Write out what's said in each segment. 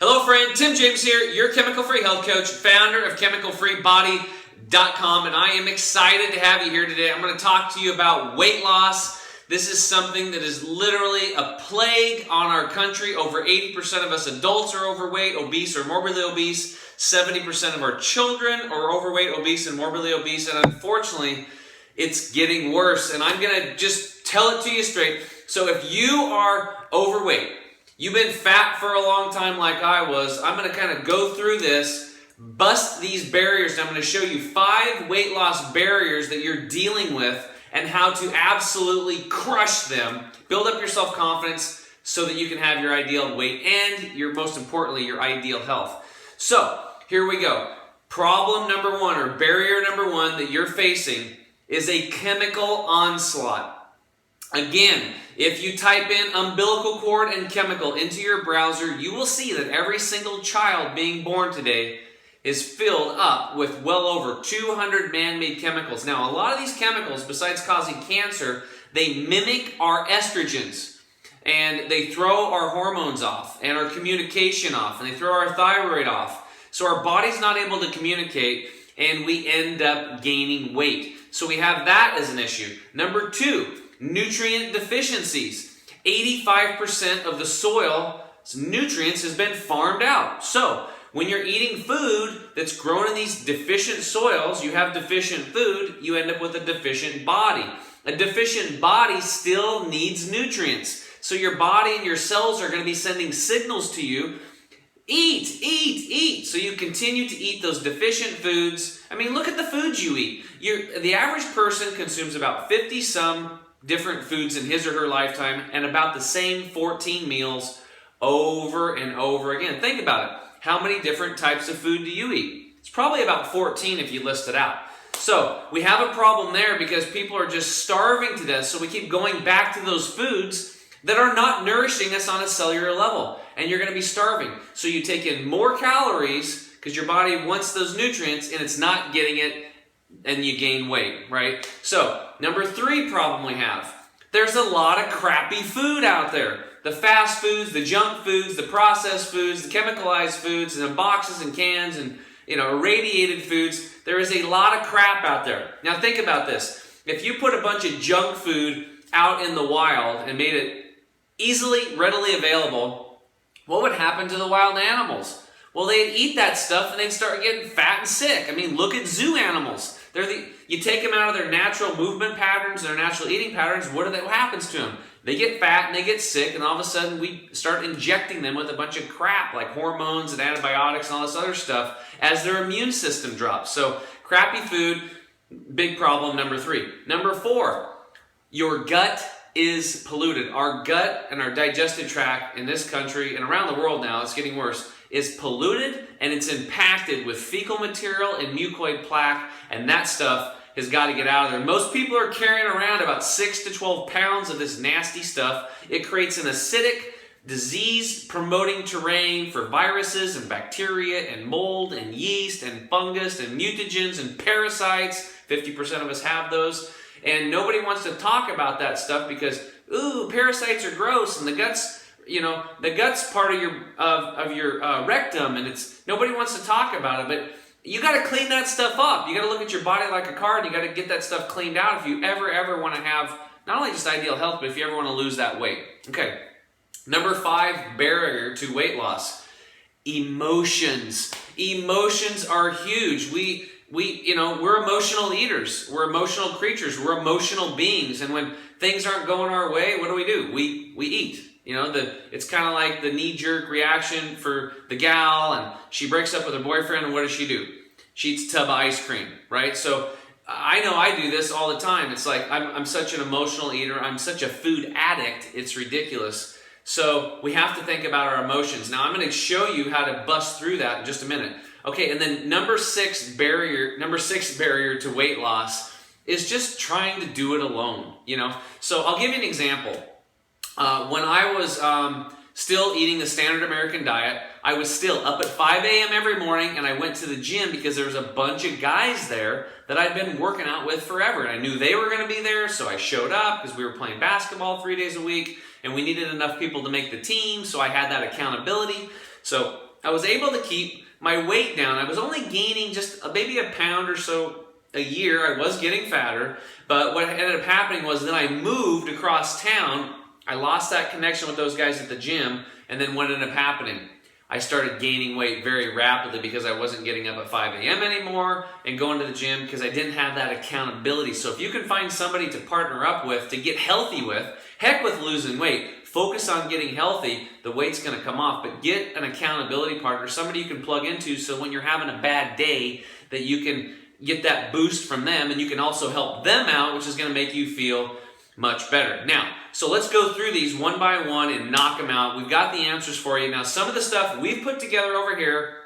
Hello friend, Tim James here, your chemical-free health coach, founder of chemicalfreebody.com, and I am excited to have you here today. I'm going to talk to you about weight loss. This is something that is literally a plague on our country. Over 80% of us adults are overweight, obese, or morbidly obese. 70% of our children are overweight, obese, and morbidly obese, and unfortunately, it's getting worse. And I'm going to just tell it to you straight. So if you are overweight, you've been fat for a long time like I was, I'm going to kind of go through this, bust these barriers, and I'm going to show you 5 weight loss barriers that you're dealing with and how to absolutely crush them, build up your self-confidence so that you can have your ideal weight and, most importantly, your ideal health. So, here we go. Problem number 1, or barrier number 1 that you're facing is a chemical onslaught. Again, if you type in umbilical cord and chemical into your browser, you will see that every single child being born today is filled up with well over 200 man-made chemicals. Now, a lot of these chemicals, besides causing cancer, they mimic our estrogens. And they throw our hormones off and our communication off. And they throw our thyroid off. So our body's not able to communicate and we end up gaining weight. So we have that as an issue. Number 2. Nutrient deficiencies. 85% of the soil's nutrients has been farmed out. So, when you're eating food that's grown in these deficient soils, you have deficient food, you end up with a deficient body. A deficient body still needs nutrients. So your body and your cells are going to be sending signals to you, eat, eat, eat. So you continue to eat those deficient foods. I mean, look at the foods you eat. The average person consumes about 50-some different foods in his or her lifetime and about the same 14 meals over and over again. Think about it. How many different types of food do you eat? It's probably about 14 if you list it out. So we have a problem there because people are just starving to death. So we keep going back to those foods that are not nourishing us on a cellular level. And you're going to be starving. So you take in more calories because your body wants those nutrients and it's not getting it, and you gain weight, right? So, number 3 problem we have. There's a lot of crappy food out there. The fast foods, the junk foods, the processed foods, the chemicalized foods, and the boxes and cans and, irradiated foods. There is a lot of crap out there. Now think about this. If you put a bunch of junk food out in the wild and made it easily, readily available, what would happen to the wild animals? Well, they'd eat that stuff and they'd start getting fat and sick. I mean, look at zoo animals. You take them out of their natural movement patterns, their natural eating patterns, what happens to them? They get fat and they get sick, and all of a sudden we start injecting them with a bunch of crap like hormones and antibiotics and all this other stuff as their immune system drops. So, crappy food, big problem, number 3. Number 4, your gut is polluted. Our gut and our digestive tract in this country and around the world now, it's getting worse, is polluted and it's impacted with fecal material and mucoid plaque, and that stuff has got to get out of there. Most people are carrying around about 6 to 12 pounds of this nasty stuff. It creates an acidic, disease-promoting terrain for viruses and bacteria and mold and yeast and fungus and mutagens and parasites. 50% of us have those. And nobody wants to talk about that stuff because, ooh, parasites are gross, and the guts part of your rectum, and nobody wants to talk about it, but you got to clean that stuff up. You got to look at your body like a car, and you got to get that stuff cleaned out if you ever want to have not only just ideal health, but if you ever want to lose that weight. Okay, number 5 barrier to weight loss: emotions. Emotions are huge. We're emotional eaters. We're emotional creatures. We're emotional beings, and when things aren't going our way, what do? We eat. It's kind of like the knee-jerk reaction for the gal, and she breaks up with her boyfriend, and what does? She eats a tub of ice cream, right? So I know I do this all the time. It's like I'm such an emotional eater. I'm such a food addict. It's ridiculous. So we have to think about our emotions. Now I'm going to show you how to bust through that in just a minute. Okay, and then number 6 barrier to weight loss is just trying to do it alone. So I'll give you an example. When I was still eating the standard American diet, I was still up at 5 a.m. every morning, and I went to the gym because there was a bunch of guys there that I'd been working out with forever. And I knew they were going to be there, so I showed up because we were playing basketball 3 days a week, and we needed enough people to make the team, so I had that accountability. So I was able to keep my weight down. I was only gaining just maybe a pound or so a year. I was getting fatter, but what ended up happening was then I moved across town. I lost that connection with those guys at the gym, and then what ended up happening? I started gaining weight very rapidly because I wasn't getting up at 5 a.m. anymore and going to the gym because I didn't have that accountability. So if you can find somebody to partner up with, to get healthy with, heck with losing weight, focus on getting healthy, the weight's going to come off. But get an accountability partner, somebody you can plug into so when you're having a bad day that you can get that boost from them, and you can also help them out, which is going to make you feel much better. Now, so let's go through these one by one and knock them out. We've got the answers for you. Now, some of the stuff we've put together over here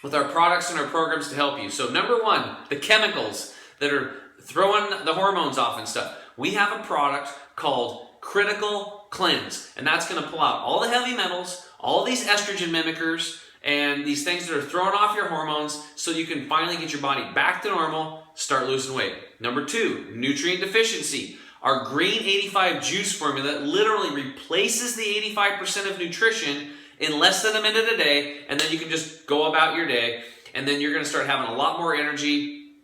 with our products and our programs to help you. So number one, the chemicals that are throwing the hormones off and stuff. We have a product called Critical Cleanse, and that's going to pull out all the heavy metals, all these estrogen mimickers, and these things that are throwing off your hormones so you can finally get your body back to normal, start losing weight. Number two, nutrient deficiency. Our Green 85 juice formula literally replaces the 85% of nutrition in less than a minute a day, and then you can just go about your day, and then you're going to start having a lot more energy.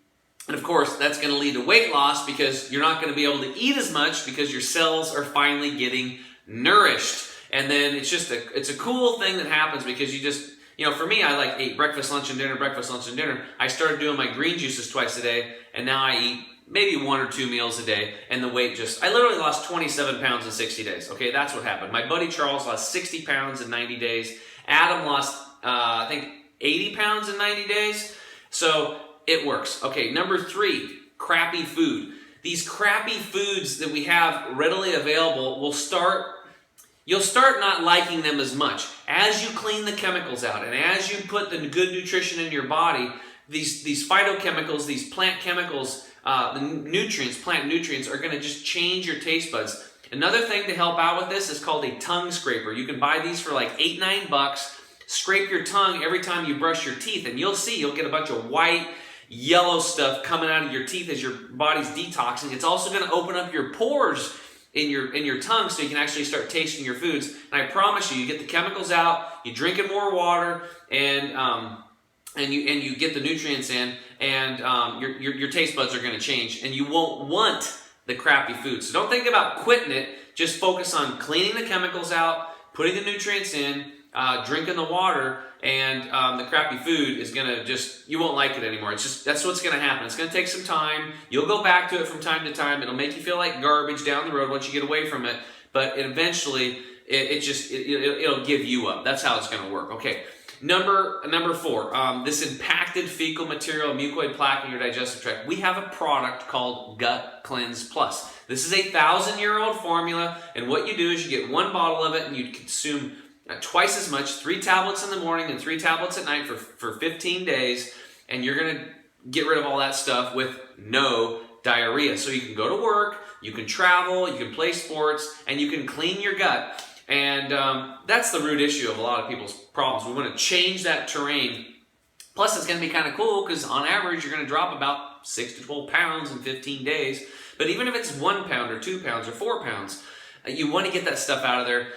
And of course, that's going to lead to weight loss because you're not going to be able to eat as much because your cells are finally getting nourished. And then it's a cool thing that happens because you just, for me, I like ate breakfast, lunch, and dinner, breakfast, lunch, and dinner. I started doing my green juices twice a day, and now I eat maybe 1 or 2 meals a day, and the weight I literally lost 27 pounds in 60 days. Okay, that's what happened. My buddy Charles lost 60 pounds in 90 days. Adam lost, I think, 80 pounds in 90 days. So it works. Okay, number 3, crappy food. These crappy foods that we have readily available you'll start not liking them as much. As you clean the chemicals out and as you put the good nutrition in your body, these phytochemicals, these plant chemicals, the nutrients, plant nutrients are going to just change your taste buds. Another thing to help out with this is called a tongue scraper. You can buy these for like $8-9. Scrape your tongue every time you brush your teeth, and you'll get a bunch of white, yellow stuff coming out of your teeth as your body's detoxing. It's also going to open up your pores in your tongue so you can actually start tasting your foods. And I promise you get the chemicals out, you drinking more water, and you get the nutrients in, and your taste buds are going to change, and you won't want the crappy food. So don't think about quitting it. Just focus on cleaning the chemicals out, putting the nutrients in, drinking the water, and the crappy food is going to you won't like it anymore. That's what's going to happen. It's going to take some time. You'll go back to it from time to time. It'll make you feel like garbage down the road once you get away from it, but eventually it'll give you up. That's how it's going to work. Okay. Number 4, this impacted fecal material, mucoid plaque in your digestive tract. We have a product called Gut Cleanse Plus. This is a 1,000-year-old formula, and what you do is you get 1 bottle of it and you consume twice as much, 3 tablets in the morning and 3 tablets at night for 15 days, and you're going to get rid of all that stuff with no diarrhea. So you can go to work, you can travel, you can play sports, and you can clean your gut. And that's the root issue of a lot of people's problems. We want to change that terrain. Plus, it's going to be kind of cool because on average, you're going to drop about 6 to 12 pounds in 15 days. But even if it's 1 pound or 2 pounds or 4 pounds, you want to get that stuff out of there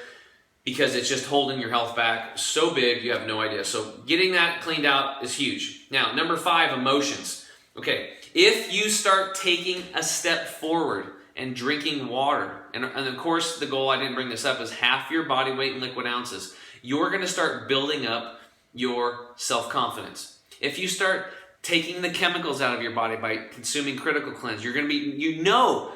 because it's just holding your health back so big you have no idea. So getting that cleaned out is huge. Now, number 5, emotions. Okay, if you start taking a step forward and drinking water, and of course the goal, I didn't bring this up, is half your body weight in liquid ounces, you're going to start building up your self-confidence. If you start taking the chemicals out of your body by consuming Critical Cleanse, you're going to be,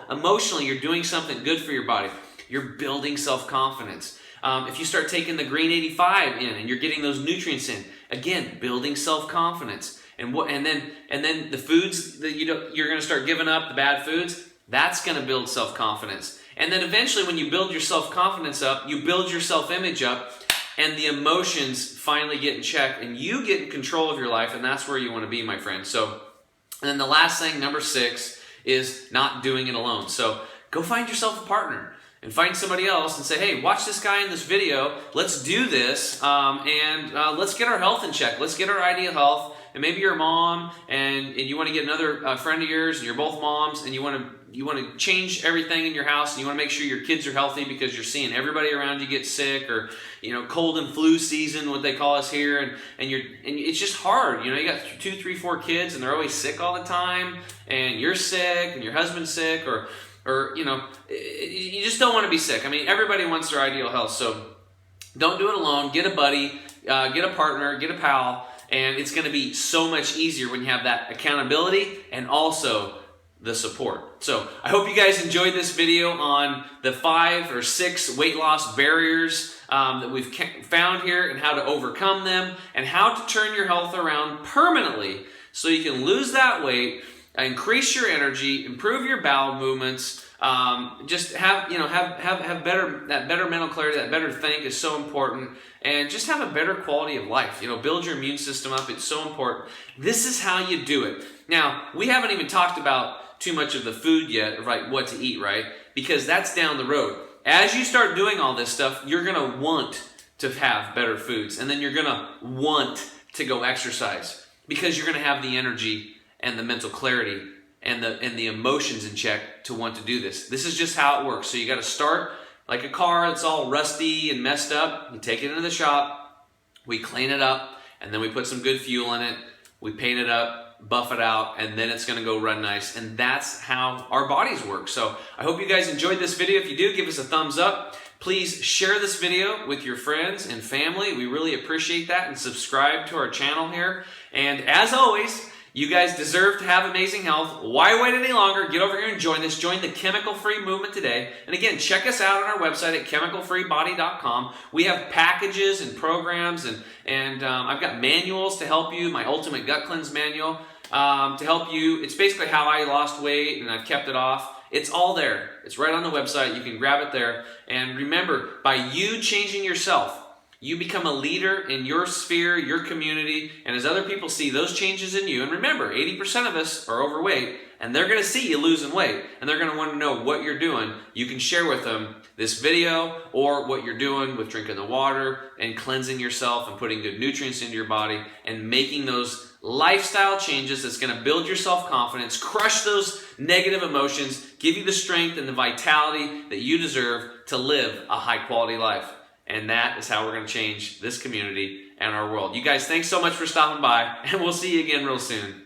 emotionally you're doing something good for your body. You're building self-confidence. If you start taking the Green 85 in and you're getting those nutrients in, again, building self-confidence. And then the foods that you're going to start giving up, the bad foods, that's going to build self-confidence. And then eventually when you build your self-confidence up, you build your self-image up, and the emotions finally get in check, and you get in control of your life, and that's where you want to be, my friend. So, and then the last thing, number 6, is not doing it alone. So go find yourself a partner and find somebody else and say, hey, watch this guy in this video. Let's do this, and let's get our health in check. Let's get our ideal health. And maybe you're a mom and you want to get another friend of yours and you're both moms and you want to to change everything in your house, and you want to make sure your kids are healthy because you're seeing everybody around you get sick, or cold and flu season, what they call us here, and it's just hard. You got 2, 3, 4 kids, and they're always sick all the time, and you're sick, and your husband's sick, or you just don't want to be sick. I mean, everybody wants their ideal health, so don't do it alone. Get a buddy, get a partner, get a pal, and it's going to be so much easier when you have that accountability and also the support. So I hope you guys enjoyed this video on the 5 or 6 weight loss barriers that we've found here, and how to overcome them, and how to turn your health around permanently so you can lose that weight, increase your energy, improve your bowel movements, just have better mental clarity. That better think is so important, and just have a better quality of life. Build your immune system up. It's so important. This is how you do it. Now, we haven't even talked about too much of the food yet, right? What to eat, right? Because that's down the road. As you start doing all this stuff, you're gonna want to have better foods, and then you're gonna want to go exercise, because you're gonna have the energy and the mental clarity and the emotions in check to want to do this. This is just how it works. So you got to start like a car that's all rusty and messed up. You take it into the shop, we clean it up, and then we put some good fuel in it. We paint it up, buff it out, and then it's going to go run nice. And that's how our bodies work. So I hope you guys enjoyed this video. If you do, give us a thumbs up. Please share this video with your friends and family. We really appreciate that. And subscribe to our channel here. And as always, you guys deserve to have amazing health. Why wait any longer? Get over here and join us. Join the chemical-free movement today. And again, check us out on our website at chemicalfreebody.com. We have packages and programs, and I've got manuals to help you, my Ultimate Gut Cleanse manual, to help you. It's basically how I lost weight and I've kept it off. It's all there. It's right on the website. You can grab it there. And remember, by you changing yourself, you become a leader in your sphere, your community, and as other people see those changes in you, and remember, 80% of us are overweight, and they're going to see you losing weight, and they're going to want to know what you're doing. You can share with them this video, or what you're doing with drinking the water and cleansing yourself and putting good nutrients into your body and making those lifestyle changes that's going to build your self-confidence, crush those negative emotions, give you the strength and the vitality that you deserve to live a high-quality life. And that is how we're going to change this community and our world. You guys, thanks so much for stopping by, and we'll see you again real soon.